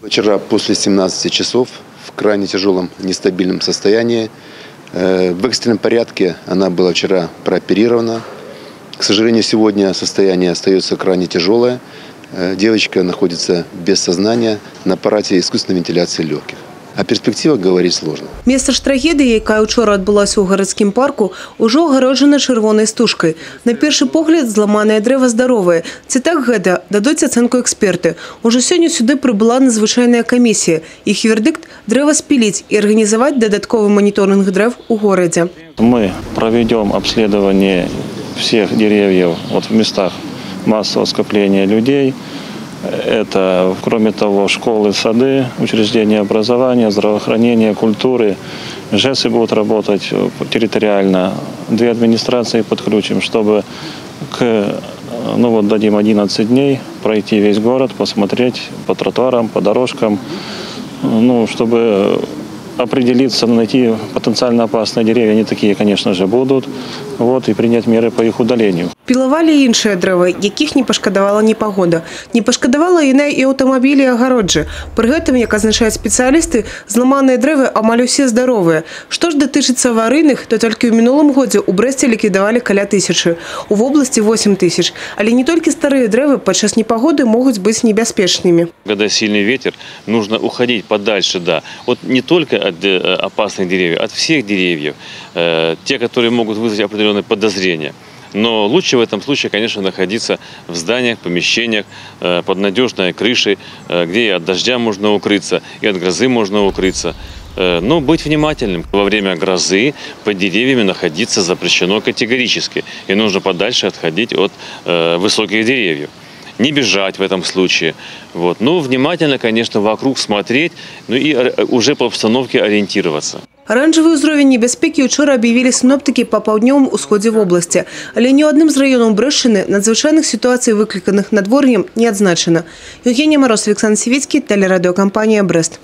Вчера после 17 часов в крайне тяжелом нестабильном состоянии. В экстренном порядке она была вчера прооперирована. К сожалению, сегодня состояние остается крайне тяжелое. Девочка находится без сознания на аппарате искусственной вентиляции легких. О перспективах говорить сложно. Месца ж трагедыі, якая учора адбылася ў гарадскім парку, ужо агароджана чырвонай стужкай. На першы погляд зламанае дрэва здаровае. Ці так гэта? Дадуць ацэнку эксперты. Ужо сёння сюды прыбыла надзвычайная камісія. Іх вердикт – дрэва спіліць і арганізаваць дадатковы моніторинг дрэв у горадзе. Мы проведем обследование всех деревьев в местах массового скопления людей. Это, кроме того, школы, сады, учреждения образования, здравоохранения, культуры. ЖЭСы будут работать территориально. 2 администрации подключим, чтобы дадим 11 дней пройти весь город, посмотреть по тротуарам, по дорожкам, чтобы определиться, найти потенциально опасные деревья. Они такие, конечно же, будут. И принять меры по их удалению. Пілавалі і іншыя дрэвы, якіх не пашкадавала непагода. Не пашкадавала яна і аўтамабілі і агароджы. Пры гэтым, як азначаюць спецыялісты, зламаныя дрэвы амаль усе здаровыя. Што ж датычыцца аварыйных, то толькі ў мінулым годзе ў Брэсце ліквідавалі каля 1000, у вобласці 8000. Але не толькі старыя дрэвы падчас непагоды могуць быць небяспечнымі. Когда сильный ветер, нужно уходить подальше, не только от опасных деревьев, от всех деревьев, те, которые могут вызвать определенные подозрения. Но лучше в этом случае, конечно, находиться в зданиях, помещениях, под надежной крышей, где и от дождя можно укрыться, и от грозы можно укрыться. Но быть внимательным. Во время грозы под деревьями находиться запрещено категорически. И нужно подальше отходить от высоких деревьев. Не бежать в этом случае. Внимательно, конечно, вокруг смотреть, и уже по обстановке ориентироваться. Оранжевый ўзровень небяспекі учора аб'явілі синоптики па паўднёвым усходзе вобласці. Але ні ў адным з раёнаў Брэшчыны надзвычайных сітуацый, выкліканых надвор'ем, не адзначана. Евгения Мороз, Александр Севицкий, телерадиокомпания «Брест».